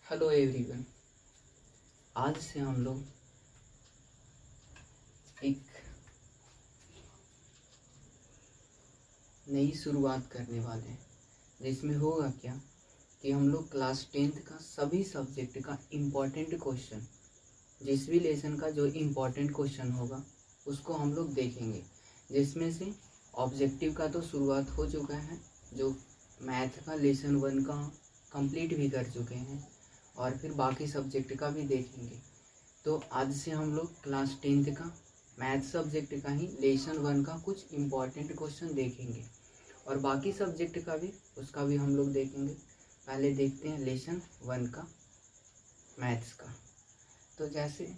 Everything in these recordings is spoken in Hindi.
Hello everyone. आज से हम लोग एक नई शुरुआत करने वाले हैं, जिसमें होगा क्या कि हम लोग क्लास 10th का सभी सब्जेक्ट का इम्पोर्टेंट क्वेश्चन, जिस भी लेसन का जो इम्पोर्टेंट क्वेश्चन होगा उसको हम लोग देखेंगे। जिसमें से ऑब्जेक्टिव का तो शुरुआत हो चुका है, जो मैथ का लेसन 1 का कंप्लीट भी कर चुके हैं, और फिर बाकी सब्जेक्ट का भी देखेंगे। तो आज से हम लोग क्लास 10th का मैथ सब्जेक्ट का ही लेसन 1 का कुछ इम्पॉर्टेंट क्वेश्चन देखेंगे, और बाकी सब्जेक्ट का भी उसका भी हम लोग देखेंगे। पहले देखते हैं लेसन 1 का मैथ्स का। तो जैसे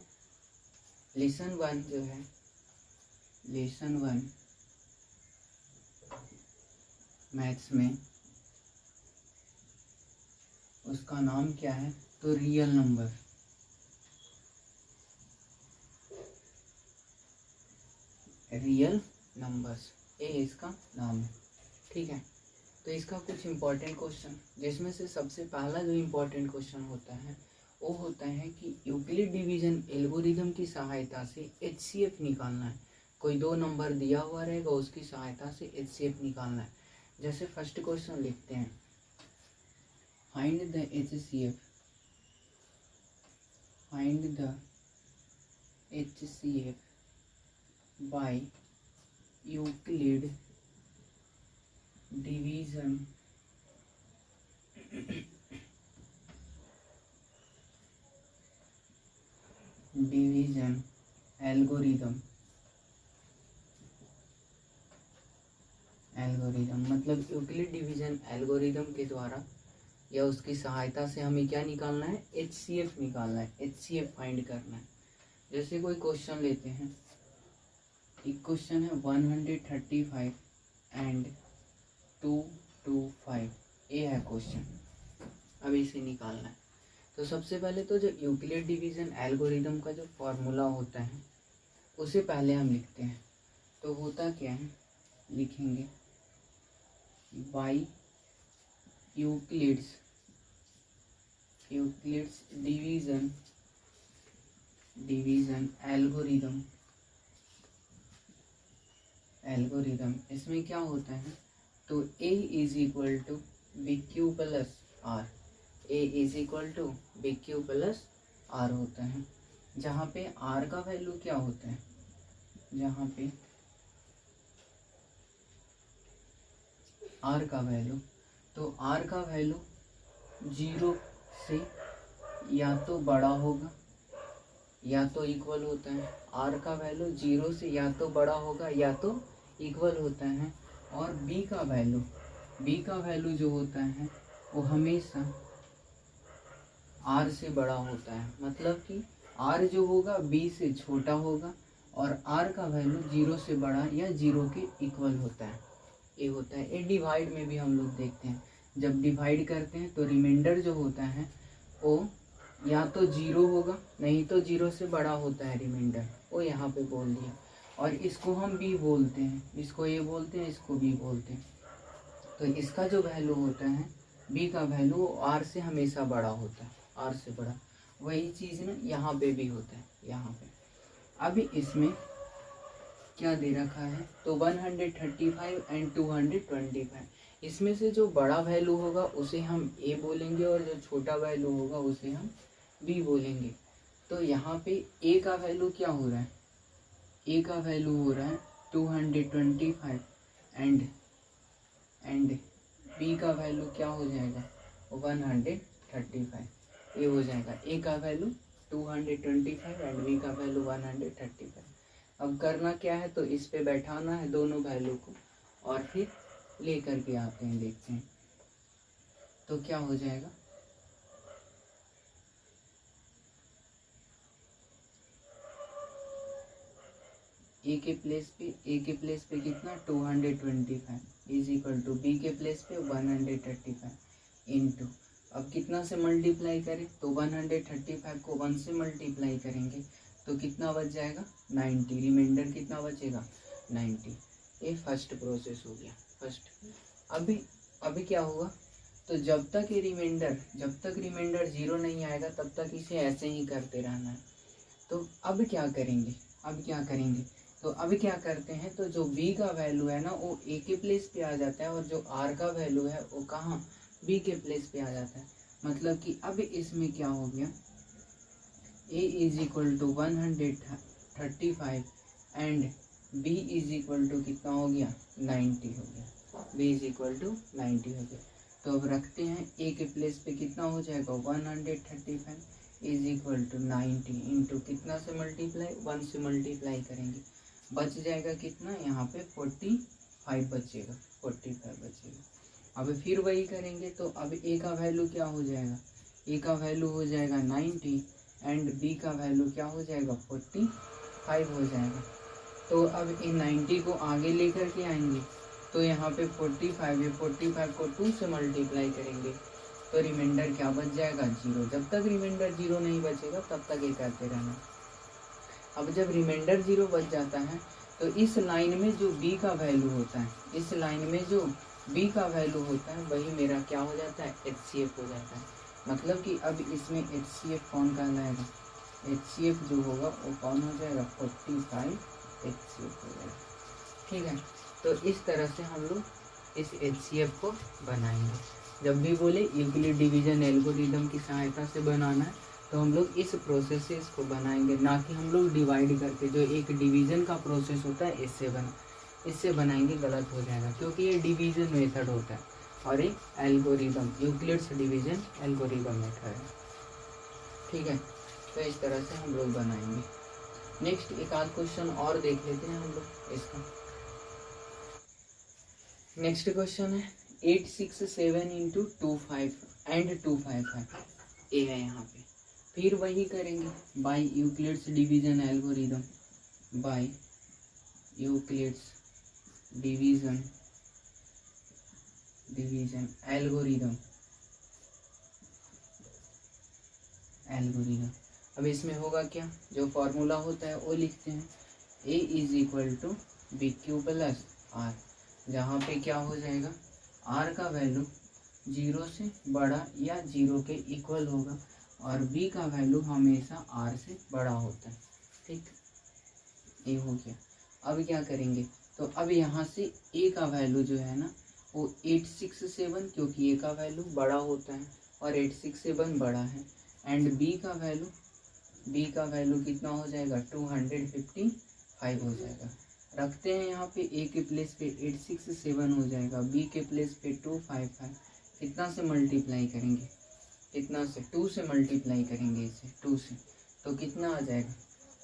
लेसन 1 जो है, लेसन 1 मैथ्स में उसका नाम क्या है, तो रियल नंबर। रियल नंबर्स ये इसका नाम है, ठीक है। तो इसका कुछ इम्पोर्टेंट क्वेश्चन, जिसमें से सबसे पहला जो इम्पोर्टेंट क्वेश्चन होता है वो होता है कि यूक्लिड डिवीजन एल्गोरिदम की सहायता से HCF निकालना है। कोई दो नंबर दिया हुआ रहेगा, उसकी सहायता से HCF निकालना है। जैसे फर्स्ट क्वेश्चन लिखते हैं, find the HCF, find the HCF by Euclid division algorithm. मतलब यूक्लिड डिवीजन एल्गोरिदम के द्वारा या उसकी सहायता से हमें क्या निकालना है, HCF निकालना है, HCF फाइंड करना है। जैसे कोई क्वेश्चन लेते हैं, एक क्वेश्चन है 135 एंड 225, ये है क्वेश्चन। अब इसे निकालना है। तो सबसे पहले तो जो यूक्लिड डिवीजन एल्गोरिदम का जो फॉर्मूला होता है उसे पहले हम लिखते हैं। तो होता क्या है, लिखेंगे बाई यूक्लिड्स डिवीजन एल्गोरिदम। इसमें क्या होता है, तो A is equal to BQ plus R, A is equal to BQ plus R होता है। जहाँ पे R का वैल्यू क्या होता है, जहाँ पे R का वैल्यू, तो R का वैल्यू 0 से या तो बड़ा होगा या तो इक्वल होता है। R का वैल्यू 0 से या तो बड़ा होगा या तो इक्वल होता है। और B का वैल्यू जो होता है वो हमेशा R से बड़ा होता है। मतलब कि R जो होगा B से छोटा होगा, और R का वैल्यू 0 से बड़ा या 0 के इक्वल होता है। ये होता है। ये डिवाइड में भी हम लोग देखते हैं, जब डिवाइड करते हैं तो रिमाइंडर जो होता है वो या तो 0 होगा, नहीं तो 0 से बड़ा होता है रिमाइंडर, वो यहाँ पे बोल दिया। और इसको हम B बोलते हैं, इसको A बोलते हैं, इसको B बोलते हैं। तो इसका जो वैल्यू होता है, B का वैल्यू R से हमेशा बड़ा होता है, R से बड़ा। वही चीज़ ना यहाँ पे भी होता है, यहाँ पे। अभी इसमें क्या दे रखा है, तो 135 एंड 225। इसमें से जो बड़ा वैल्यू होगा उसे हम A बोलेंगे, और जो छोटा वैल्यू होगा उसे हम B बोलेंगे। तो यहाँ पे A का वैल्यू क्या हो रहा है, A का वैल्यू हो रहा है 225 एंड B का वैल्यू क्या हो जाएगा, 135। ये हो जाएगा, A का वैल्यू 225 एंड B का वैल्यू 135। अब करना क्या है, तो इस पे बैठाना है दोनों वैल्यू को, और फिर ले करके आते हैं, देखते हैं तो क्या हो जाएगा। A के प्लेस पे कितना, 225 इज इक्वल टू B के प्लेस पे 135 इंटू, अब कितना से मल्टीप्लाई करें, तो 135 को 1 से मल्टीप्लाई करेंगे तो कितना बच जाएगा, 90। रिमाइंडर कितना बचेगा, 90। ये फर्स्ट प्रोसेस हो गया, फर्स्ट। अभी क्या हुआ, तो जब तक रिमाइंडर 0 नहीं आएगा तब तक इसे ऐसे ही करते रहना है। तो अब क्या करेंगे, तो अब क्या करते हैं, तो जो b का वैल्यू है ना वो a के प्लेस पे आ जाता है और जो r का वैल्यू है वो कहाँ b के प्लेस पे आ जाता है। मतलब कि अब इसमें क्या हो गया, a is equal to 135 and b is equal to कितना हो गया 90 हो गया, b इज इक्वल टू 90 हो गया। तो अब रखते हैं a के प्लेस पे कितना हो जाएगा 135 इज इक्वल टू 90 इंटू कितना से मल्टीप्लाई 1 से मल्टीप्लाई करेंगे, बच जाएगा कितना यहाँ पे 45 बचेगा, 45 बचेगा। अब फिर वही करेंगे तो अब a का वैल्यू क्या हो जाएगा, a का वैल्यू हो जाएगा 90 एंड b का वैल्यू क्या हो जाएगा 45 हो जाएगा। तो अब इन 90 को आगे लेकर के आएंगे तो यहाँ पे 45 है, 45 को 2 से मल्टीप्लाई करेंगे तो रिमाइंडर क्या बच जाएगा 0। जब तक रिमाइंडर 0 नहीं बचेगा तब तक ये करते रहना। अब जब रिमाइंडर 0 बच जाता है तो इस लाइन में जो b का वैल्यू होता है, इस लाइन में जो b का वैल्यू होता है वही मेरा क्या हो जाता है HCF हो जाता है। मतलब कि अब इसमें HCF कौन कहलाएगा, HCF जो होगा वो कौन हो जाएगा 45 HCF हो जाएगा। ठीक है, तो इस तरह से हम लोग इस HCF को बनाएंगे। जब भी बोले यूक्लिड डिवीजन एल्गोरिदम की सहायता से बनाना है तो हम लोग इस प्रोसेस से इसको बनाएंगे, ना कि हम लोग डिवाइड करके जो एक डिवीजन का प्रोसेस होता है इससे बनाएंगे, गलत हो जाएगा क्योंकि ये डिवीजन मेथड होता है और एक algorithm Euclid's division algorithm method है। ठीक है, तो इस तरह से हम लोग बनाएंगे। नेक्स्ट एक आध क्वेश्चन और देख लेते हैं हम लोग इसका। नेक्स्ट क्वेश्चन है 867 इंटू 25 एंड 255 ए है यहाँ पे। फिर वही करेंगे by Euclid's division algorithm, by Euclid's division algorithm. अब इसमें होगा क्या, जो फॉर्मूला होता है वो लिखते हैं, a is equal to b q plus r, जहाँ पे क्या हो जाएगा r का वैल्यू 0 से बड़ा या 0 के इक्वल होगा और b का वैल्यू हमेशा r से बड़ा होता है। ठीक, ये हो गया। अब क्या करेंगे, तो अब यहाँ से a का वैल्यू जो है ना वो 867, क्योंकि a का वैल्यू बड़ा होता है और 867 बड़ा है, एंड b का वैल्यू कितना हो जाएगा 255 हो जाएगा। रखते हैं यहाँ पे a के प्लेस पे 867 हो जाएगा, b के प्लेस पे 255, कितना से मल्टीप्लाई करेंगे, कितना से 2 से मल्टीप्लाई करेंगे इसे 2 से, तो कितना आ जाएगा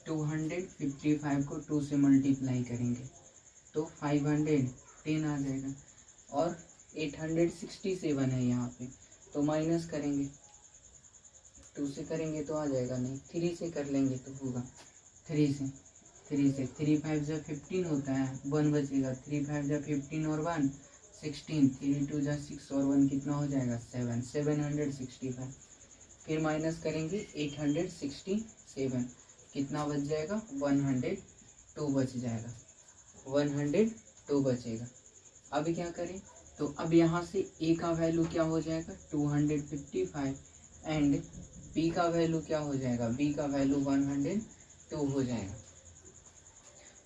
255 को 2 से मल्टीप्लाई करेंगे तो 510 आ जाएगा। और 867 है यहाँ पे तो माइनस करेंगे, 2 से करेंगे तो आ जाएगा नहीं, 3 से कर लेंगे तो होगा 3 से 3 5 जा 15 होता है, 1 बचेगा, 3 5 जा 15 और 1 16, 3 2 जा 6 और 1 कितना हो जाएगा 765। फिर माइनस करेंगे 867, कितना बच जाएगा 102 बच जाएगा, 102 बचेगा। अब क्या करें, तो अब यहाँ से a का वैल्यू क्या हो जाएगा 255 एंड b का वैल्यू क्या हो जाएगा, b का वैल्यू 102 हो जाएगा।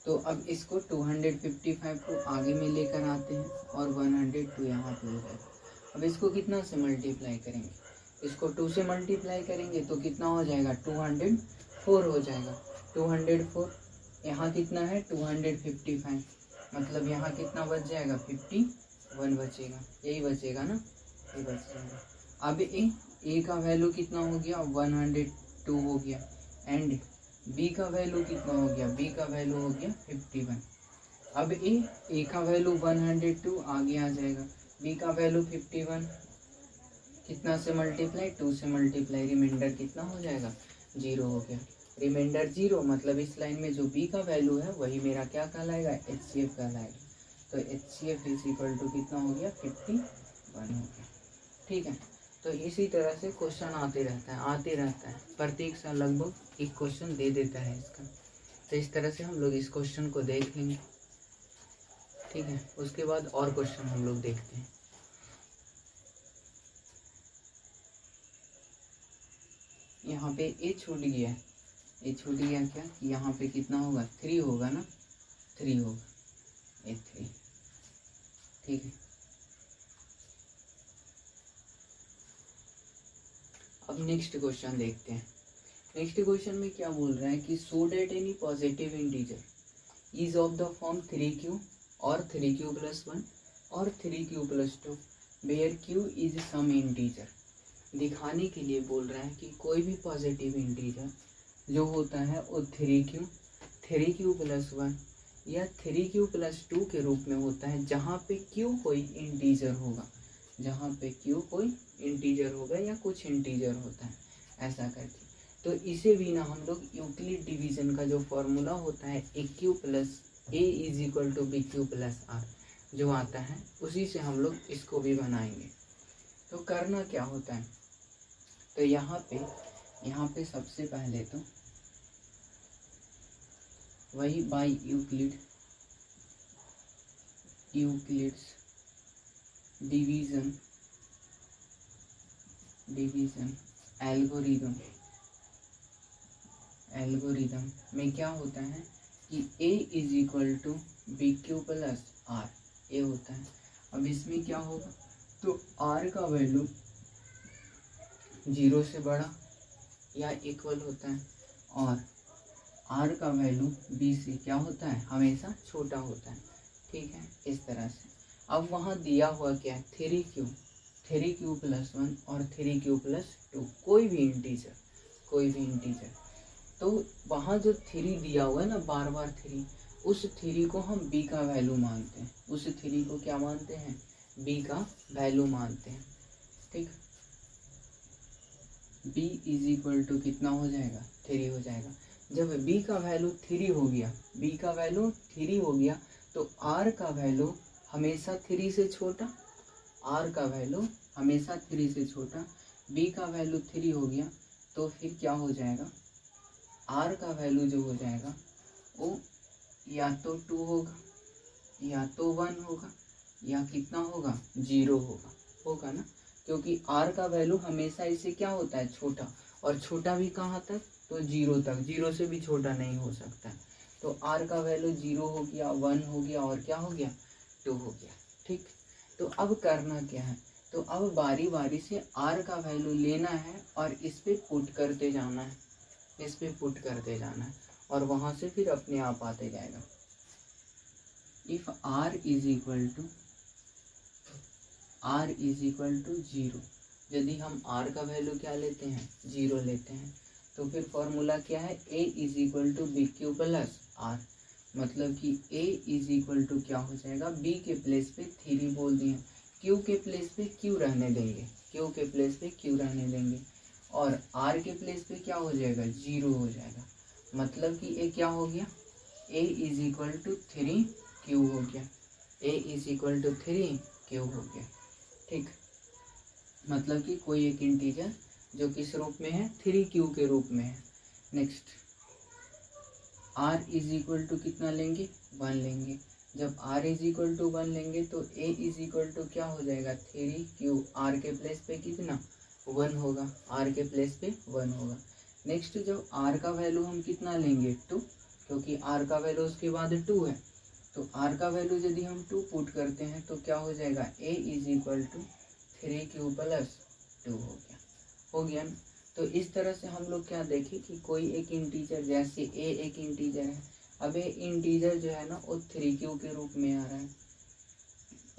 तो अब इसको 255 को आगे में लेकर आते हैं और 102 यहाँ पे हो जाएगा। अब इसको कितना से मल्टीप्लाई करेंगे, इसको 2 से मल्टीप्लाई करेंगे तो कितना हो जाएगा 204 हो जाएगा। 204 यहाँ कितना है 255, मतलब यहाँ कितना बच जाएगा 51 बचेगा, यही बचेगा ना, ये बच जाएगा। अब a का वैल्यू कितना हो गया 102 हो गया एंड b का वैल्यू कितना हो गया, b का वैल्यू हो गया 51। अब a का वैल्यू 102 आगे आ जाएगा, b का वैल्यू 51, कितना से मल्टीप्लाई 2 से मल्टीप्लाई, रिमाइंडर कितना हो जाएगा 0 हो गया। रिमाइंडर 0 मतलब इस लाइन में जो b का वैल्यू है वही मेरा क्या कहलाएगा HCF कहलाएगा। तो HCF इज इक्वल टू कितना हो गया 51 हो गया। ठीक है, तो इसी तरह से क्वेश्चन आते रहता है, प्रत्येक साल लगभग एक क्वेश्चन दे देता है इसका। तो इस तरह से हम लोग इस क्वेश्चन को देख लेंगे। ठीक है, उसके बाद और क्वेश्चन हम लोग देखते हैं। यहाँ पे ए छूट गया, ए छूट गया क्या कि यहाँ पे कितना होगा 3 होगा ना, 3 होगा, ए 3, ठीक है। अब नेक्स्ट क्वेश्चन देखते हैं। नेक्स्ट क्वेश्चन में क्या बोल रहा है कि so that any positive integer is of the form 3q और 3q प्लस 1 और 3q plus 2 where q is some integer. दिखाने के लिए बोल रहा है कि कोई भी पॉजिटिव इंटीजर जो होता है वो 3q प्लस 1 या 3q प्लस 2 के रूप में होता है, जहाँ पे q कोई इंटीजर होगा, जहाँ पे q कोई इंटीजर होगा या कुछ इंटीजर होता है, ऐसा करके। तो इसे भी ना हम लोग यूक्लिड डिवीजन का जो फॉर्मूला होता है AQ plus A is equal to BQ plus R जो आता है, उसी से हम लोग इसको भी बनाएंगे। तो करना क्या होता है, तो यहाँ पे सबसे पहले तो वही बाय यूक्लिड्स डिवीजन एल्गोरिदम में क्या होता है कि A is equal to BQ plus R ये होता है। अब इसमें क्या होगा, तो R का वैल्यू 0 से बड़ा या इक्वल होता है और R का वैल्यू B से क्या होता है, हमेशा छोटा होता है, ठीक है, इस तरह से। अब वहाँ दिया हुआ क्या है 3q प्लस 1 और 3q प्लस 2, कोई भी इंटीजर। तो वहाँ जो 3 दिया हुआ है ना, बार बार 3, उस 3 को हम b का वैल्यू मानते हैं, उस 3 को क्या मानते हैं, b का वैल्यू मानते हैं, ठीक। b इज इक्वल टू कितना हो जाएगा 3 हो जाएगा। जब b का वैल्यू 3 हो गया, b का वैल्यू 3 हो गया, तो r का वैल्यू हमेशा 3 से छोटा, r का वैल्यू हमेशा 3 से छोटा, b का वैल्यू 3 हो गया, तो फिर क्या हो जाएगा, r का वैल्यू जो हो जाएगा वो या तो 2 होगा या तो 1 होगा या कितना होगा 0 होगा ना, क्योंकि r का वैल्यू हमेशा इससे क्या होता है छोटा, और छोटा भी कहाँ तक, तो 0 तक, 0 से भी छोटा नहीं हो सकता। तो r का वैल्यू 0 हो गया, 1 हो गया और क्या हो गया 2 हो गया, ठीक। तो अब करना क्या है, तो अब बारी बारी से r का वैल्यू लेना है और इस पे पुट करते जाना है, और वहां से फिर अपने आप आते जाएगा। If r is equal to 0, यदि हम r का वैल्यू क्या लेते हैं 0 लेते हैं, तो फिर फॉर्मूला क्या है a is equal to BQ plus R, मतलब कि a इज इक्वल टू क्या हो जाएगा, b के प्लेस पे 3 बोल दिए, q के प्लेस पे q रहने देंगे, और r के प्लेस पे क्या हो जाएगा 0 हो जाएगा, मतलब कि a क्या हो गया, a is equal to 3q हो गया, ठीक। मतलब कि कोई एक इंटीजर जो किस रूप में है 3q के रूप में है। Next r is equal to कितना लेंगे 1 लेंगे, जब r इज इक्वल टू 1 लेंगे तो a इज इक्वल टू क्या हो जाएगा 3q, r के प्लेस पे कितना 1 होगा, r के प्लेस पे 1 होगा। नेक्स्ट जब r का वैल्यू हम कितना लेंगे 2, क्योंकि r का वैल्यू उसके बाद 2 है, तो r का वैल्यू यदि हम 2 पुट करते हैं तो क्या हो जाएगा a is equal to 3q plus 2 हो गया ना। तो इस तरह से हम लोग क्या देखें कि कोई एक इंटीजर, जैसे a एक इंटीजर है, अब ये इंटीजर जो है ना वो 3q के रूप में आ रहा है,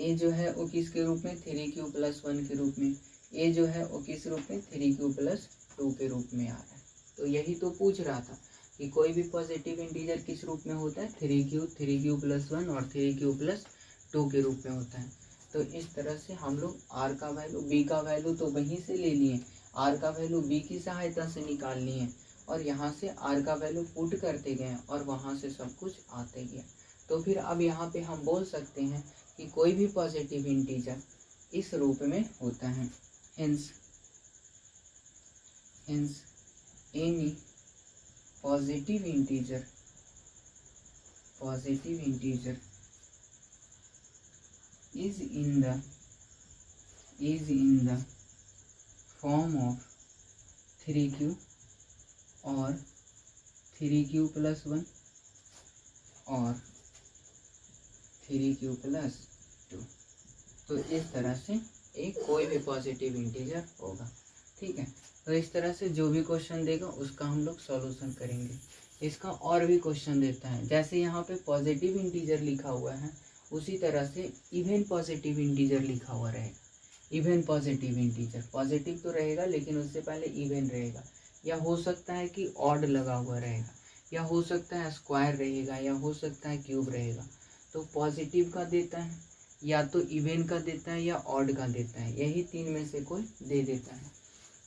a जो है वो किसके रूप में 3q प्लस 1 के रूप में, a जो है वो किस रूप में 3q प्लस 2 के रूप में आ रहा है। तो यही तो पूछ रहा था कि कोई भी पॉजिटिव इंटीजर किस रूप में होता है 3q प्लस 1 और 3q प्लस 2 के रूप में होता है। तो इस तरह से हम लोग r का वैल्यू, b का वैल्यू तो वहीं से ले लिए, r का वैल्यू b की सहायता से निकाल लिए, और यहाँ से r का वैल्यू पुट करते गए और वहाँ से सब कुछ आते गया। तो फिर अब यहाँ पे हम बोल सकते हैं कि कोई भी पॉजिटिव इंटीजर इस रूप में होता है। Hence any positive integer is in the form of 3q और 3q + 1 और 3q + 2। तो इस तरह से एक कोई भी पॉजिटिव इंटीजर होगा। ठीक है, तो इस तरह से जो भी क्वेश्चन देगा उसका हम लोग सॉल्यूशन करेंगे। इसका और भी क्वेश्चन देता है, जैसे यहाँ पे पॉजिटिव इंटीजर लिखा हुआ है उसी तरह से इवन पॉजिटिव इंटीजर लिखा हुआ रहेगा। इवन पॉजिटिव इंटीजर, पॉजिटिव तो रहेगा लेकिन उससे पहले इवन रहेगा, या हो सकता है कि ऑड लगा हुआ रहेगा, या हो सकता है स्क्वायर रहेगा, या हो सकता है क्यूब रहेगा। तो पॉजिटिव का देता है, या तो इवन का देता है, या ऑड का देता है, यही तीन में से कोई दे देता है।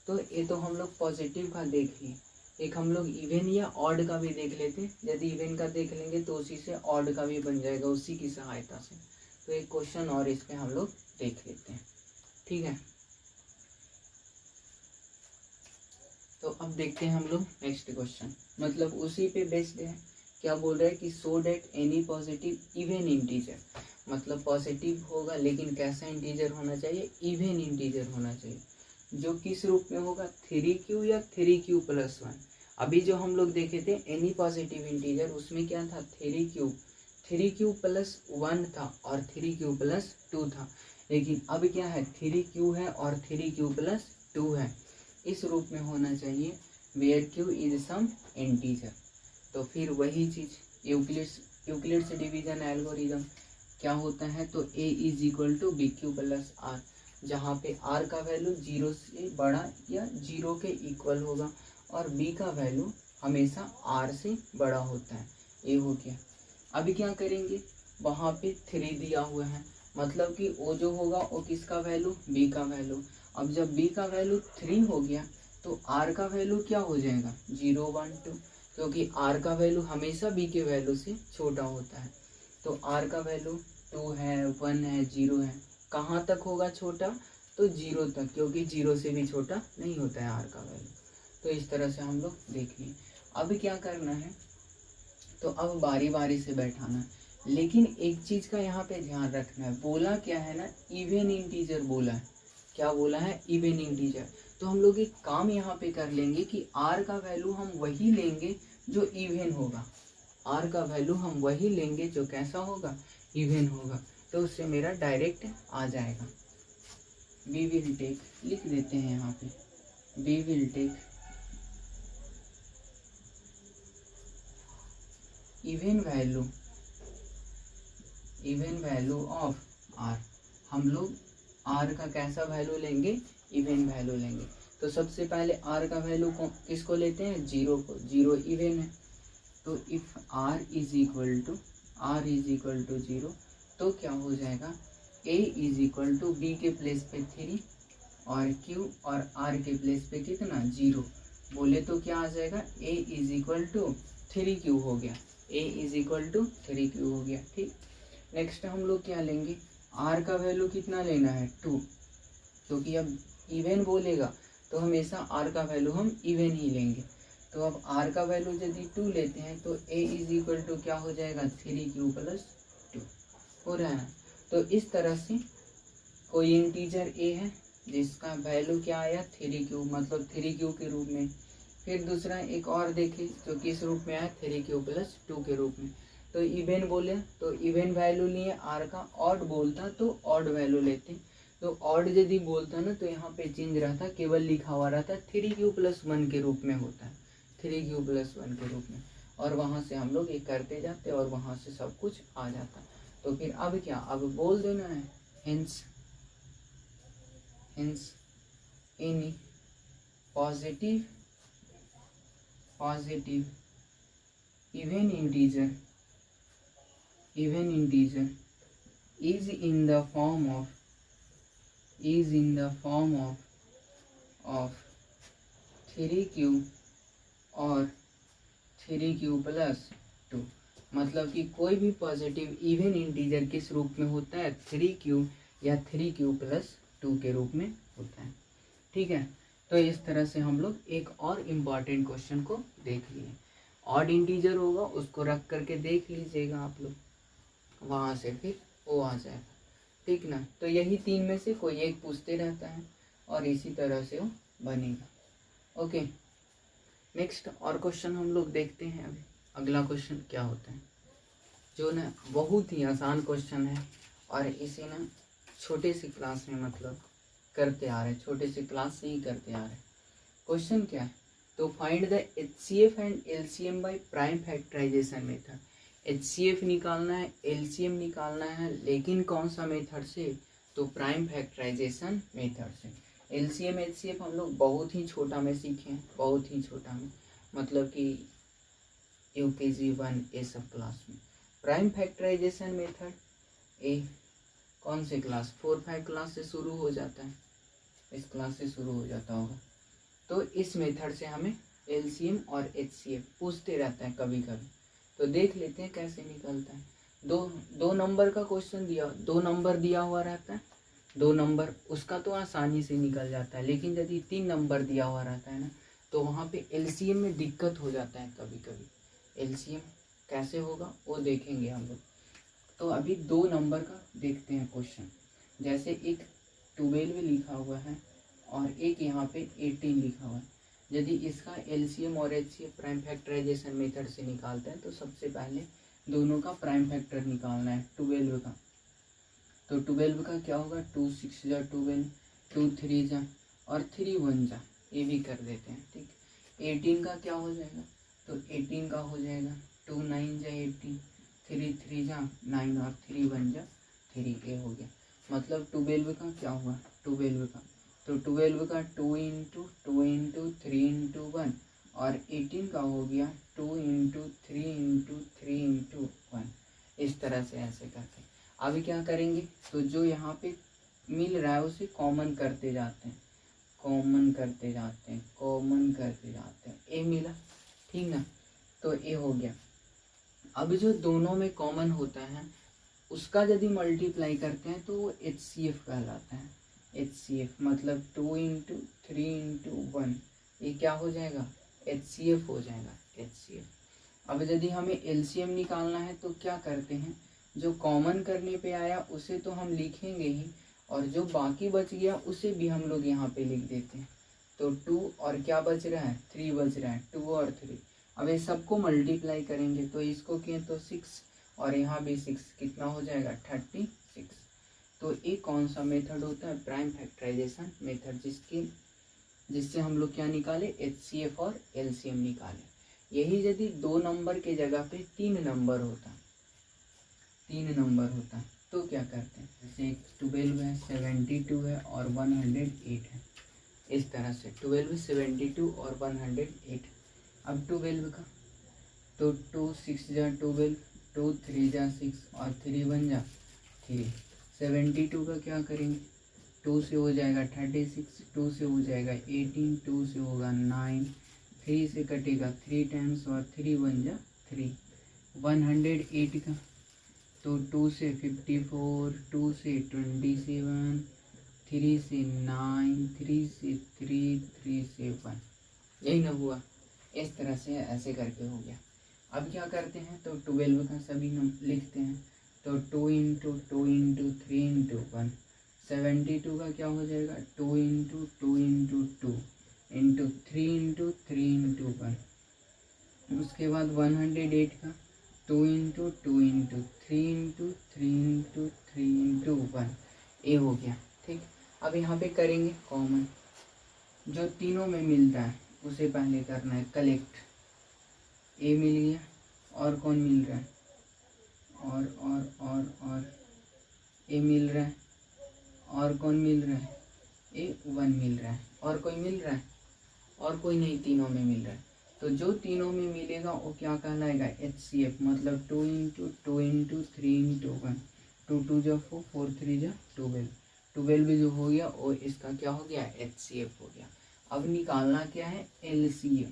तो ये तो हम लोग पॉजिटिव का देख लिए, एक हम लोग इवन या ऑड का भी देख लेते। यदि इवन का देख लेंगे तो उसी से ऑड का भी बन जाएगा उसी की सहायता से। तो एक क्वेश्चन और इसके हम लोग देख लेते हैं। ठीक है, तो अब देखते हैं हम लोग नेक्स्ट क्वेश्चन, मतलब उसी पे बेस्ड है। क्या बोल रहा है कि so that any positive even integer, मतलब पॉजिटिव होगा लेकिन कैसा इंटीजर होना चाहिए, इवन इंटीजर होना चाहिए, जो किस रूप में होगा, 3q या 3q + 1। अभी जो हम लोग देखे थे एनी पॉजिटिव इंटीजर, उसमें क्या था, 3q + 1 था और 3q + 2 था। लेकिन अब क्या है, 3q है और 3q + 2 है। इस रूप में होना चाहिए where q is some integer. तो फिर वही चीज यूक्लिड्स डिवीजन एल्गोरिदम क्या होता है, तो a = bq + r, जहाँ पे r का वैल्यू 0 से बड़ा या 0 के इक्वल होगा और b का वैल्यू हमेशा r से बड़ा होता है। ये हो गया। अभी क्या करेंगे, वहाँ पे 3 दिया हुआ है, मतलब कि वो जो होगा वो किसका वैल्यू, b का वैल्यू। अब जब b का वैल्यू 3 हो गया तो r का वैल्यू क्या हो जाएगा, 0 1 2, क्योंकि r का वैल्यू हमेशा b के वैल्यू से छोटा होता है। तो r का वैल्यू 2 है, 1 है, 0 है, कहाँ तक होगा छोटा, तो 0 तक, क्योंकि 0 से भी छोटा नहीं होता है r का वैल्यू। तो इस तरह से हम लोग देख लिए। अब क्या करना है, तो अब बारी बारी से बैठाना है, लेकिन एक चीज का यहाँ पे ध्यान रखना है, बोला क्या है ना, इवन इंटीजर बोला है। क्या बोला है, इवन इंटीजर। तो हम लोग एक काम यहाँ पे कर लेंगे कि r का वैल्यू हम वही लेंगे जो इवन होगा, r का वैल्यू हम वही लेंगे जो कैसा होगा, इवन होगा। तो उससे मेरा डायरेक्ट आ जाएगा। वी विल टेक, लिख देते हैं यहाँ पे, we will take even value of r। हम लोग r का कैसा वैल्यू लेंगे, इवन वैल्यू लेंगे। तो सबसे पहले r का वैल्यू किसको लेते हैं, 0 को, 0 इवन है। तो if r is equal to 0, तो क्या हो जाएगा, a = b के प्लेस पे 3 और q और r के प्लेस पे कितना, 0, बोले तो क्या आ जाएगा, a = 3q हो गया, a = 3q हो गया। ठीक, नेक्स्ट हम लोग क्या लेंगे, r का वैल्यू कितना लेना है, 2, क्योंकि अब इवन बोलेगा तो हमेशा r का वैल्यू हम इवन ही लेंगे। तो अब r का वैल्यू यदि 2 लेते हैं तो a = क्या हो जाएगा, 3q + 2 हो रहा है। तो इस तरह से कोई इंटीजर a है जिसका वैल्यू क्या आया, 3q, मतलब 3q के रूप में। फिर दूसरा एक और देखें जो किस रूप में आया, 3q + 2 के रूप में। तो इवन बोले तो इवन वैल्यू लिए r का, ऑड बोलता तो ऑड वैल्यू लेते। तो ऑड यदि बोलता ना तो यहाँ पे चेंज रहता, केवल लिखा हुआ रहता 3q + 1 के रूप में होता है, 3q + 1 के रूप में, और वहाँ से हम लोग ये करते जाते और वहाँ से सब कुछ आ जाता। तो फिर अब क्या, अब बोल देना है, hence any positive even integer is in the form of 3q और 3q + 2। मतलब कि कोई भी पॉजिटिव इवन इंटीजर किस रूप में होता है, 3q या 3q + 2 के रूप में होता है। ठीक है, तो इस तरह से हम लोग एक और इम्पॉर्टेंट क्वेश्चन को देख लिए। ऑड इंटीजर होगा उसको रख करके देख लीजिएगा आप लोग, वहाँ से फिर वो आ जाएगा। ठीक ना, तो यही तीन में से कोई एक पूछते रहता है और इसी तरह से वो बनेगा। ओके, नेक्स्ट और क्वेश्चन हम लोग देखते हैं। अभी अगला क्वेश्चन क्या होता है, जो ना बहुत ही आसान क्वेश्चन है और इसे ना छोटे से क्लास में मतलब करते आ रहे हैं, छोटे से क्लास से ही करते आ रहे हैं। क्वेश्चन क्या है, तो find the HCF and LCM by prime factorisation method. HCF निकालना है, LCM निकालना है, लेकिन कौन सा मेथड से, तो प्राइम फैक्टराइजेशन मेथड से। LCM HCF हम लोग बहुत ही छोटा में सीखे हैं, बहुत ही छोटा में, मतलब कि UKG 1 ये सब क्लास में। प्राइम फैक्टराइजेशन मेथड ए कौन से क्लास 4-5 क्लास से शुरू हो जाता है, इस क्लास से शुरू हो जाता होगा। तो इस मेथड से हमें LCM और HCF पूछते रहता है कभी कभी, तो देख लेते हैं कैसे निकलता है। दो नंबर का क्वेश्चन दिया, 2 नंबर दिया हुआ रहता है, 2 नंबर उसका तो आसानी से निकल जाता है, लेकिन यदि 3 नंबर दिया हुआ रहता है ना, तो वहाँ पे LCM में दिक्कत हो जाता है कभी कभी। LCM कैसे होगा वो देखेंगे हम लोग। तो अभी 2 नंबर का देखते हैं क्वेश्चन, जैसे एक 12 लिखा हुआ है और एक यहाँ पे 18 लिखा हुआ है। यदि इसका LCM और HCF प्राइम फैक्टराइजेशन मेथड से निकालते हैं, तो सबसे पहले दोनों का प्राइम फैक्टर निकालना है 12 का। तो 12 का क्या होगा, 2 6 जा 12, 2 3 जा और 3 1 जा, ये भी कर देते हैं, ठीक। 18 का क्या हो जाएगा, तो 18 का हो जाएगा 2 9 जा 18, 3 3 जा 9 और 3 1 जा 3, ये हो गया। मतलब 12 का क्या हुआ, 12 का, तो 12 का 2 इंटू 3 इंटू 1 और 18 का हो गया 2 इंटू 3 इंटू 3 इंटू 1। इस तरह से ऐसे करके अभी क्या करेंगे, तो जो यहाँ पे मिल रहा है उसे कॉमन करते जाते हैं, कॉमन करते जाते हैं, कॉमन करते जाते हैं, ए मिला, ठीक ना, तो ए हो गया। अब जो दोनों में कॉमन होता है उसका यदि मल्टीप्लाई करते हैं तो वो HCF कहलाता है। HCF मतलब 2 इंटू 3 इंटू 1, ये क्या हो जाएगा, HCF हो जाएगा, HCF। अब यदि हमें LCM निकालना है तो क्या करते हैं, जो कॉमन करने पे आया उसे तो हम लिखेंगे ही, और जो बाकी बच गया उसे भी हम लोग यहाँ पे लिख देते हैं। तो 2 और क्या बच रहा है, 3 बच रहा है, 2 और 3। अब ये सबको मल्टीप्लाई करेंगे तो इसको किए तो 6 और यहाँ भी 6, कितना हो जाएगा 36। तो ये कौन सा मेथड होता है, प्राइम फैक्टराइजेशन मेथड, जिससे हम लोग क्या निकाले, HCF और LCM निकाले। यही यदि 2 नंबर के जगह पे 3 नंबर होता, 3 नंबर होता तो क्या करते हैं, जैसे 12 है, 72 है और 108 है, इस तरह से 12 72 और 108। अब 12 का तो 2 6 जा 12, 2 3 जा 6 और 3 1 जा 3। 72 का क्या करेंगे, 2 से हो जाएगा 36, 2 से हो जाएगा 18, 2 से होगा 9, 3 से कटेगा 3 टाइम्स और 3 1 जा 3। 108 का तो 2 से 54, 2 से 27, 3 से 9, 3 से 3, 3 से 1, यही ना हुआ। इस तरह से ऐसे करके हो गया। अब क्या करते हैं, तो 12 का सभी लिखते हैं, तो 2 इंटू 2 इंटू 3 इंटू 1। 72 का क्या हो जाएगा, 2 into 2 into 2 into 3 into 3 into 1। उसके बाद 108 का 2 into 2 into 3 into 3 into 3 into 1, ये हो गया, ठीक। अब यहाँ पे करेंगे कॉमन, जो तीनों में मिलता है उसे पहले करना है कलेक्ट। ए मिल गया, और कौन मिल रहा है, और ए मिल रहा है, और कौन मिल रहा है, ए 1 मिल रहा है, और कोई मिल रहा है, और कोई नहीं, तीनों में मिल रहा है। तो जो तीनों में मिलेगा वो क्या कहलाएगा, HCF, मतलब 2 इंटू 2 इंटू 3 इंटू 1, 2 2 जा 4, 4 3 जा 12, 12 जो हो गया वो इसका क्या हो गया, HCF हो गया। अब निकालना क्या है, LCM।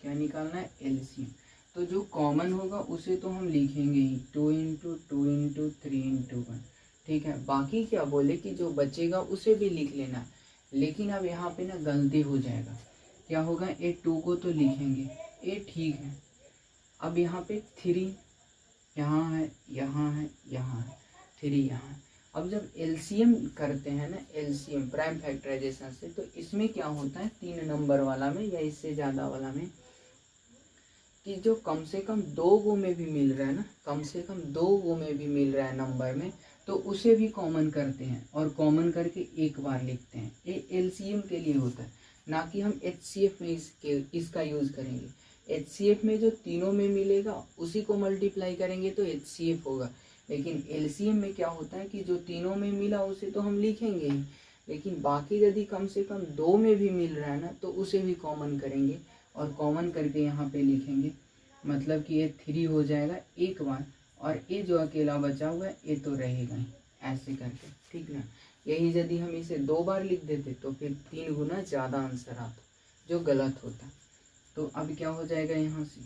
क्या निकालना है, LCM। तो जो कॉमन होगा उसे तो हम लिखेंगे ही, 2 इंटू 2 इंटू 3 इंटू 1, ठीक है। बाकी क्या बोले कि जो बचेगा उसे भी लिख लेना, लेकिन अब यहाँ पे ना गलती हो जाएगा, क्या होगा, ए 2 को तो लिखेंगे, ए ठीक है। अब यहाँ पे 3 यहाँ है, यहाँ है, यहाँ है, 3 यहाँ है। अब जब LCM करते हैं ना, LCM प्राइम फैक्टराइजेशन से, तो इसमें क्या होता है, 3 नंबर वाला में या इससे ज़्यादा वाला में कि जो कम से कम 2 गो में भी मिल रहा है ना, कम से कम 2 गो में भी मिल रहा है नंबर में, तो उसे भी कॉमन करते हैं और कॉमन करके एक बार लिखते हैं। ये एलसीएम के लिए होता है, ना कि हम एचसीएफ में इसका यूज़ करेंगे। एचसीएफ में जो तीनों में मिलेगा उसी को मल्टीप्लाई करेंगे तो एचसीएफ होगा, लेकिन एलसीएम में क्या होता है कि जो तीनों में मिला उसे तो हम लिखेंगे ही, लेकिन बाकी यदि कम से कम 2 में भी मिल रहा है ना तो उसे भी कॉमन करेंगे और कॉमन करके यहाँ पे लिखेंगे। मतलब कि ये 3 हो जाएगा एक बार, और ये जो अकेला बचा हुआ है ये तो रहेगा ही, ऐसे करके, ठीक ना। यही यदि हम इसे 2 बार लिख देते तो फिर 3 गुना ज़्यादा आंसर आता, जो गलत होता। तो अब क्या हो जाएगा यहाँ से,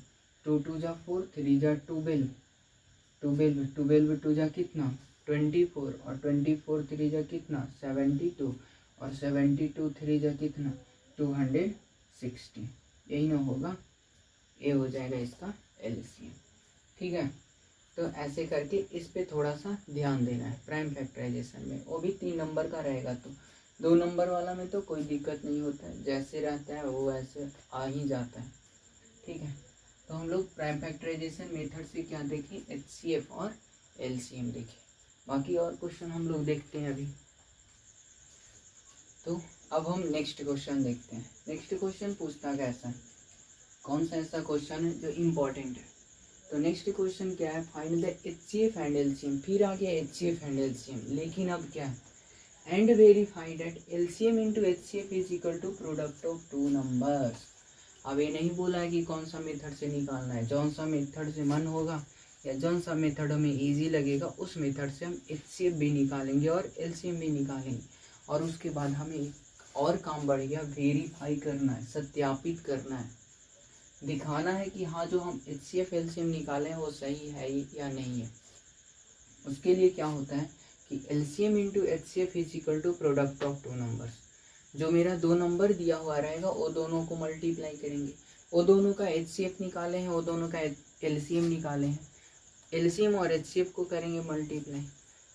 2 2 जा 4, 3 जा 12, 12 2 जा कितना 24, और 24 3 जा कितना 72, और 72 3 जा कितना 260। यही ना होगा, ये हो जाएगा इसका एलसीएम, ठीक है। तो ऐसे करके इस पे थोड़ा सा ध्यान देना है प्राइम फैक्टराइजेशन में, वो भी 3 नंबर का रहेगा। तो 2 नंबर वाला में तो कोई दिक्कत नहीं होता है, जैसे रहता है वो वैसे आ ही जाता है, ठीक है। तो हम लोग प्राइम फैक्टराइजेशन मेथड से क्या देखें, एचसीएफ और एलसीएम देखें। बाकी और क्वेश्चन हम लोग देखते हैं अभी। तो अब हम नेक्स्ट क्वेश्चन देखते हैं। नेक्स्ट क्वेश्चन पूछता कैसा है, कौन सा ऐसा क्वेश्चन है जो इम्पोर्टेंट है। तो नेक्स्ट क्वेश्चन क्या है, find the HCF and LCM. फिर आ गया एचसीएफ एंड एलसीएम, लेकिन अब क्या है, and verify that LCM into HCF is equal to product of 2 numbers. अब ये नहीं बोला है कि कौन सा मेथड से निकालना है, जौन सा मेथड से मन होगा या जौन सा मेथड हमें इजी लगेगा उस मेथड से हम एचसीएफ भी निकालेंगे और एलसीएम भी निकालेंगे। और उसके बाद हमें एक और काम बढ़ गया, वेरीफाई करना है, सत्यापित करना है, दिखाना है कि हाँ जो हम एचसीएफ एलसीएम निकाले हैं वो सही है या नहीं है। उसके लिए क्या होता है कि LCM into HCF is equal to product of 2 numbers. जो मेरा 2 नंबर दिया हुआ रहेगा वो दोनों को मल्टीप्लाई करेंगे, वो दोनों का एचसीएफ निकाले हैं, वो दोनों का एलसीएम निकाले हैं, एलसीएम और एचसीएफ को करेंगे मल्टीप्लाई।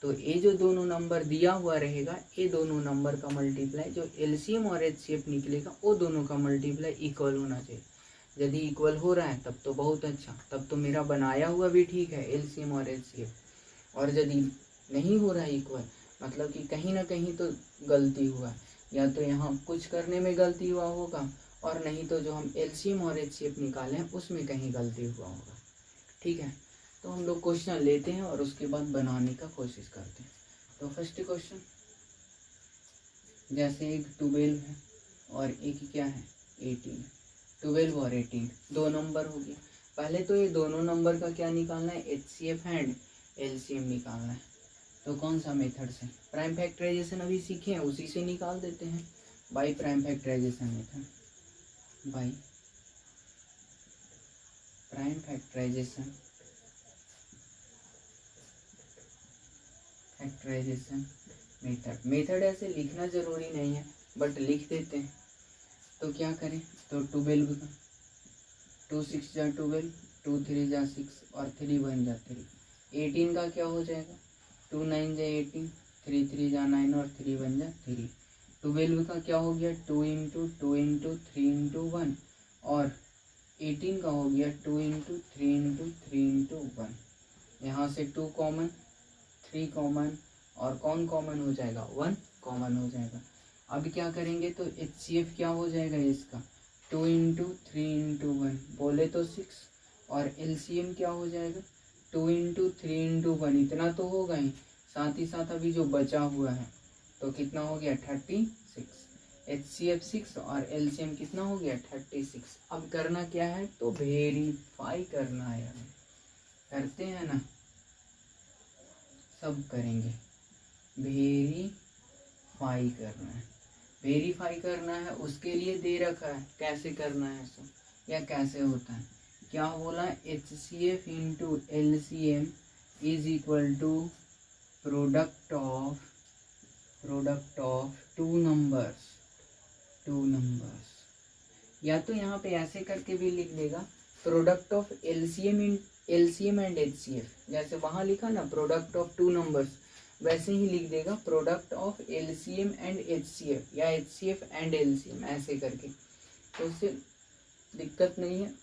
तो ये जो दोनों नंबर दिया हुआ रहेगा, ये दोनों नंबर का मल्टीप्लाई जो एलसीएम और एचसीएफ निकलेगा वो दोनों का मल्टीप्लाई इक्वल होना चाहिए। यदि इक्वल हो रहा है तब तो बहुत अच्छा, तब तो मेरा बनाया हुआ भी ठीक है एलसीएम और एचसीएफ। और यदि नहीं हो रहा है इक्वल, मतलब कि कहीं ना कहीं तो गलती हुआ है, या तो यहाँ कुछ करने में गलती हुआ होगा, और नहीं तो जो हम एलसीएम और एचसीएफ निकाले हैं उसमें कहीं गलती हुआ होगा, ठीक है। तो हम लोग क्वेश्चन लेते हैं और उसके बाद बनाने का कोशिश करते हैं। तो फर्स्ट क्वेश्चन, जैसे एक 12 है और एक क्या है 18, 12 और 18 2 नंबर हो गया। पहले तो ये दोनों नंबर का क्या निकालना है, एचसीएफ एंड एलसीएम निकालना है। तो कौन सा मेथड से, प्राइम फैक्टराइजेशन अभी सीखे हैं उसी से निकाल देते हैं, by prime factorisation method, by prime factorisation method ऐसे लिखना जरूरी नहीं है बट लिख देते हैं। तो क्या करें, तो 12 का 2 6 जा 12, 2 3 जा 6 और 3 1 जा 3। 18 का क्या हो जाएगा, 2 9 जा 18, 3 3 जा 9 और 3 1 जा 3। 12 का क्या हो गया, 2 इंटू 2 इंटू 3 इंटू 1, और 18 का हो गया 2 इंटू 3 इंटू 3 इंटू 1। यहाँ से 2 कॉमन, 3 कॉमन, और कौन कॉमन हो जाएगा, 1 कॉमन हो जाएगा। अब क्या करेंगे, तो एचसीएफ क्या हो जाएगा इसका, 2 इंटू 3 इंटू 1 बोले तो 6, और एलसीएम क्या हो जाएगा 2 इंटू 3 इंटू 1, इतना तो होगा ही, साथ ही साथ अभी जो बचा हुआ है तो कितना हो गया 36। एचसीएफ 6 और एलसीएम कितना हो गया 36। अब करना क्या है, तो वेरीफाई करना है, हमें करते हैं ना, सब करेंगे, वेरीफाई करना है। वेरीफाई करना है उसके लिए दे रखा है कैसे करना है सो, या कैसे होता है, क्या बोला, HCF into LCM is equal to product of 2 numbers. या तो यहाँ पे ऐसे करके भी लिख देगा, product of LCM and HCF, जैसे वहाँ लिखा ना प्रोडक्ट ऑफ 2 नंबर्स, वैसे ही लिख देगा product of LCM and HCF, या एचसीएफ एंड एलसीएम, ऐसे करके। तो उससे दिक्कत नहीं है,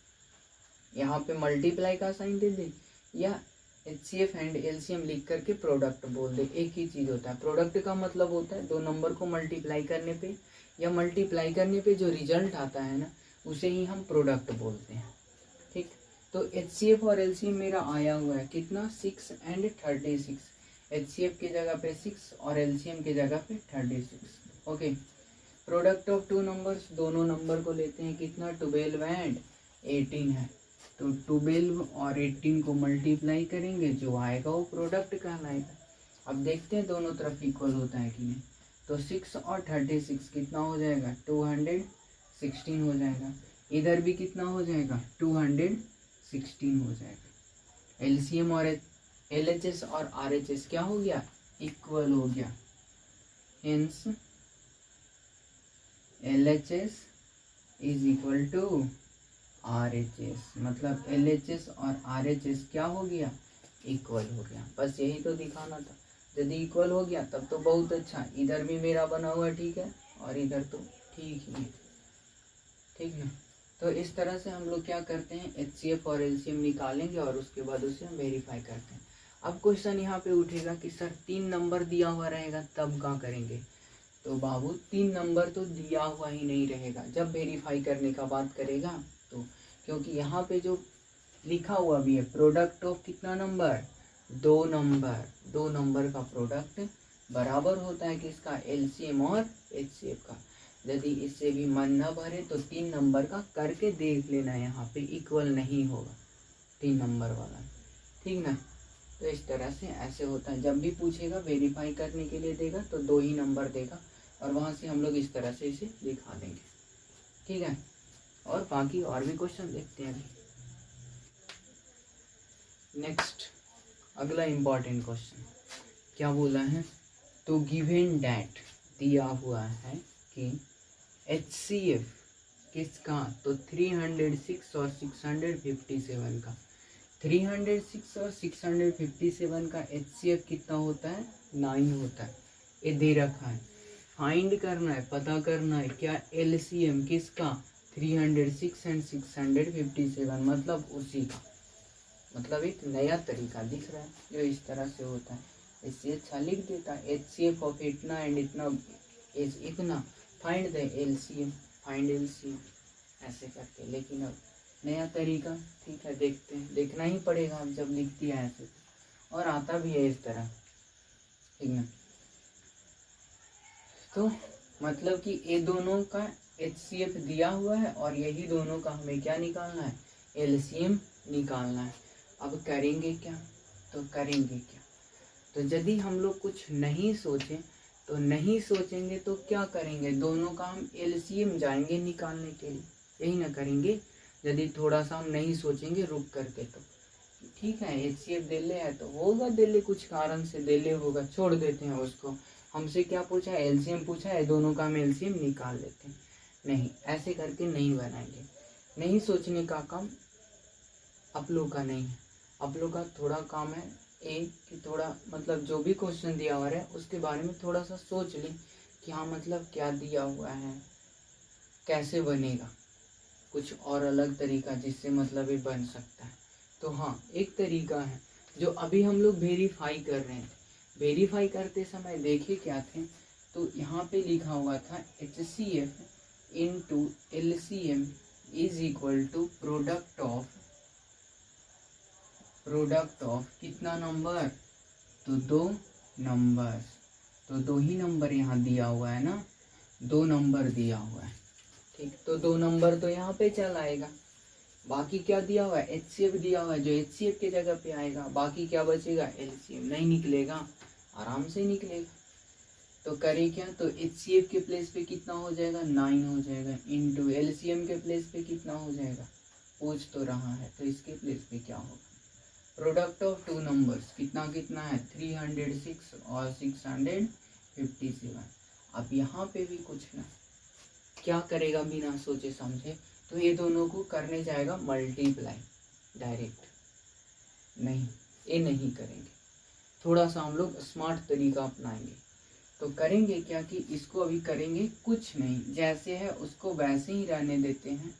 यहाँ पे मल्टीप्लाई का साइन दे दे या HCF एंड LCM लिख करके प्रोडक्ट बोल दे, एक ही चीज़ होता है। प्रोडक्ट का मतलब होता है दो नंबर को मल्टीप्लाई करने पे या मल्टीप्लाई करने पे जो रिजल्ट आता है ना, उसे ही हम प्रोडक्ट बोलते हैं। ठीक, तो HCF और LCM मेरा आया हुआ है कितना, 6 एंड 36। HCF की जगह पे 6 और LCM की जगह पे 36। Okay, product of two numbers, दोनों नंबर को लेते हैं कितना, 12 एंड 18 है। तो 12 और 18 को मल्टीप्लाई करेंगे, जो आएगा वो प्रोडक्ट कहलाएगा। अब देखते हैं दोनों तरफ इक्वल होता है कि नहीं। तो 6 और 36 कितना हो जाएगा, 216 हो जाएगा। इधर भी कितना हो जाएगा, 216 हो जाएगा। LCM और LHS और RHS क्या हो गया, इक्वल हो गया। Hence LHS is equal to RHS, मतलब LHS और RHS क्या हो गया, इक्वल हो गया। बस यही तो दिखाना था। यदि इक्वल हो गया तब तो बहुत अच्छा, इधर भी मेरा बना हुआ ठीक है और इधर तो ठीक ही है, ठीक ना। तो इस तरह से हम लोग क्या करते हैं, HCF और LCM निकालेंगे और उसके बाद उसे हम वेरीफाई करते हैं। अब क्वेश्चन यहाँ पे उठेगा कि सर 3 नंबर दिया हुआ रहेगा तब क्या करेंगे। तो बाबू 3 नंबर तो दिया हुआ ही नहीं रहेगा जब वेरीफाई करने का बात करेगा तो, क्योंकि यहाँ पे जो लिखा हुआ भी है प्रोडक्ट ऑफ कितना नंबर, 2 नंबर, 2 नंबर का प्रोडक्ट बराबर होता है किसका, LCM और HCF का। यदि इससे भी मन न भरे तो 3 नंबर का करके देख लेना, यहाँ पे इक्वल नहीं होगा 3 नंबर वाला, ठीक ना। तो इस तरह से ऐसे होता है, जब भी पूछेगा वेरीफाई करने के लिए देगा तो 2 ही नंबर देगा और वहाँ से हम लोग इस तरह से इसे दिखा देंगे, ठीक है। और बाकी और भी क्वेश्चन देखते हैं अभी। नेक्स्ट अगला इम्पॉर्टेंट क्वेश्चन क्या बोला है, तो गिवन डैट दिया हुआ है कि HCF किसका, तो 306 और 657 का, 306 और 657 का HCF कितना होता है, 9 होता है। ये दे रखा है, फाइंड करना है, पता करना है क्या LCM किसका, 306 एंड 657, मतलब उसी का। मतलब एक नया तरीका दिख रहा है जो इस तरह से होता है, इससे अच्छा लिख देता है HCF ऑफ इतना एंड इतना इज इतना, find the LCM, find LCM, ऐसे करके। लेकिन अब नया तरीका, ठीक है, देखते हैं, देखना ही पड़ेगा अब जब लिख दिया ऐसे, और आता भी है इस तरह, ठीक है। तो मतलब कि ये दोनों का HCF दिया हुआ है और यही दोनों का हमें क्या निकालना है, LCM निकालना है। अब करेंगे क्या, तो करेंगे क्या, तो यदि हम लोग कुछ नहीं सोचें तो नहीं सोचेंगे तो क्या करेंगे, दोनों का हम LCM जाएंगे निकालने के लिए, यही ना करेंगे। यदि थोड़ा सा हम नहीं सोचेंगे रुक करके तो ठीक है, HCF दिले है तो होगा, दिले कुछ कारण से दिले होगा, छोड़ देते हैं उसको। हमसे क्या पूछा है, LCM पूछा है, दोनों का हम LCM निकाल लेते हैं। नहीं, ऐसे करके नहीं बनाएंगे। नहीं सोचने का काम आप लोग का नहीं है, आप लोग का थोड़ा काम है एक कि थोड़ा मतलब जो भी क्वेश्चन दिया हुआ है उसके बारे में थोड़ा सा सोच लें कि हाँ मतलब क्या दिया हुआ है, कैसे बनेगा कुछ और अलग तरीका जिससे मतलब ये बन सकता है। तो हाँ, एक तरीका है जो अभी हम लोग वेरीफाई कर रहे हैं। वेरीफाई करते समय देखे क्या थे, तो यहाँ पे लिखा हुआ था HCF into LCM is equal to product of कितना नंबर, तो 2 नंबर। तो 2 ही नंबर यहाँ दिया हुआ है ना, 2 नंबर दिया हुआ है, ठीक। तो 2 नंबर तो यहाँ पे चल आएगा। बाकी क्या दिया हुआ है, HCF दिया हुआ है, जो HCF की जगह पे आएगा। बाकी क्या बचेगा, LCM नहीं निकलेगा, आराम से निकलेगा। तो करें क्या, तो HCF के प्लेस पे कितना हो जाएगा, 9 हो जाएगा, इंटू LCM के प्लेस पे कितना हो जाएगा, पूछ तो रहा है तो इसके प्लेस पे क्या होगा, प्रोडक्ट ऑफ 2 नंबर्स कितना कितना है, 306 और 657। अब यहाँ पे भी कुछ ना क्या करेगा बिना सोचे समझे, तो ये दोनों को करने जाएगा मल्टीप्लाई डायरेक्ट, नहीं ये नहीं करेंगे, थोड़ा सा हम लोग स्मार्ट तरीका अपनाएंगे। तो करेंगे क्या कि इसको अभी करेंगे कुछ नहीं, जैसे है उसको वैसे ही रहने देते हैं।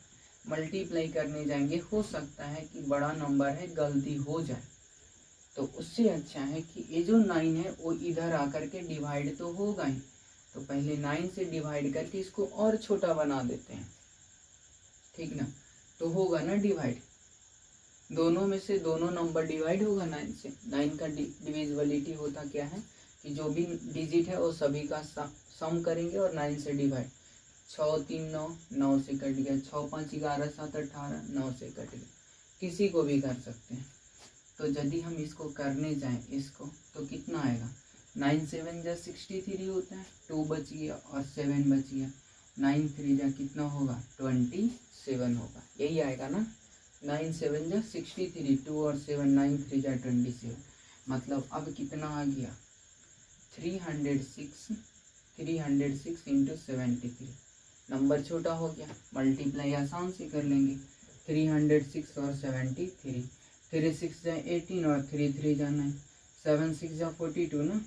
मल्टीप्लाई करने जाएंगे, हो सकता है कि बड़ा नंबर है गलती हो जाए, तो उससे अच्छा है कि ये जो 9 है वो इधर आकर के डिवाइड तो होगा ही, तो पहले 9 से डिवाइड करके इसको और छोटा बना देते हैं, ठीक ना, तो होगा ना डिवाइड, दोनों में से दोनों नंबर डिवाइड होगा 9 से। 9 का डिविजिबिलिटी होता क्या है कि जो भी डिजिट है वो सभी का सम करेंगे और 9 से डिवाइड। 6 3 9, 9 से कट गया, 6 5 11 7 18, 9 से कट गया, किसी को भी कर सकते हैं। तो यदि हम इसको करने जाएं इसको, तो कितना आएगा, 9 7 जा 63 होता है, 2 बच गया और 7 बच गया, 9 3 जा कितना होगा 27 होगा, यही आएगा ना। 9 7 जा 63, 2 और 7, 9 3 जा 27, मतलब अब कितना आ गया 306 इंटू 73, नंबर छोटा हो गया, मल्टीप्लाई आसान से कर लेंगे, 306 और 73, 3 6 जा 18 और 3 3 जा 9, 7 6 जा 42 ना,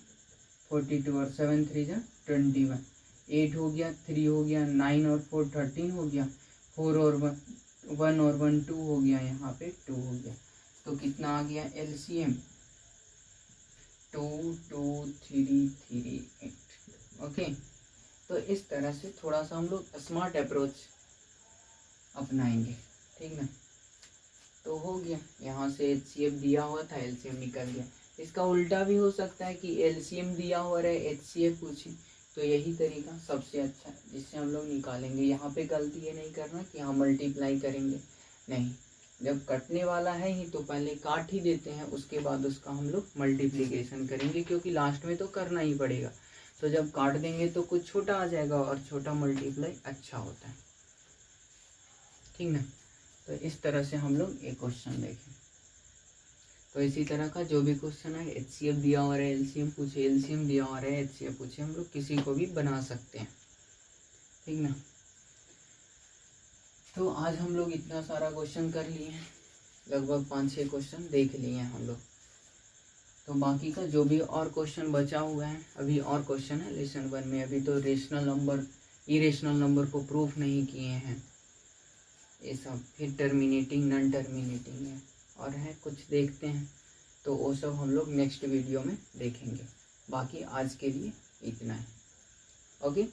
42 और 7 3 जा 21, 8 हो गया, 3 हो गया, 9 और 4 13 हो गया, 4 और 1 और 1 2 हो गया, यहाँ पे 2 हो गया, तो कितना आ गया LCM 2 2 3 3 8। ओके, तो इस तरह से थोड़ा सा हम लोग स्मार्ट अप्रोच अपनाएंगे, ठीक ना। तो हो गया, यहाँ से HCF दिया हुआ था, LCM निकल गया। इसका उल्टा भी हो सकता है कि LCM दिया हुआ रहे, HCF पूछे, तो यही तरीका सबसे अच्छा है जिससे हम लोग निकालेंगे। यहाँ पे गलती ये नहीं करना कि हाँ मल्टीप्लाई करेंगे, नहीं, जब कटने वाला है ही तो पहले काट ही देते हैं, उसके बाद उसका हम लोग मल्टीप्लिकेशन करेंगे, क्योंकि लास्ट में तो करना ही पड़ेगा। तो जब काट देंगे तो कुछ छोटा आ जाएगा, और छोटा मल्टीप्लाई अच्छा होता है, ठीक ना। तो इस तरह से हम लोग एक क्वेश्चन देखें। तो इसी तरह का जो भी क्वेश्चन है, HCF दिया हुआ है, LCM पूछे, LCM दिया हुआ है, HCF पूछे, हम लोग किसी को भी बना सकते हैं, ठीक ना। तो आज हम लोग इतना सारा क्वेश्चन कर लिए हैं, लगभग 5-6 क्वेश्चन देख लिए हैं हम लोग। तो बाकी का जो भी और क्वेश्चन बचा हुआ है, अभी और क्वेश्चन है लेसन 1 में, अभी तो रेशनल नंबर इरेशनल नंबर को प्रूफ नहीं किए हैं ये सब, फिर टर्मिनेटिंग नॉन टर्मिनेटिंग है और है कुछ देखते हैं, तो वो सब हम लोग नेक्स्ट वीडियो में देखेंगे। बाकी आज के लिए इतना है, ओके।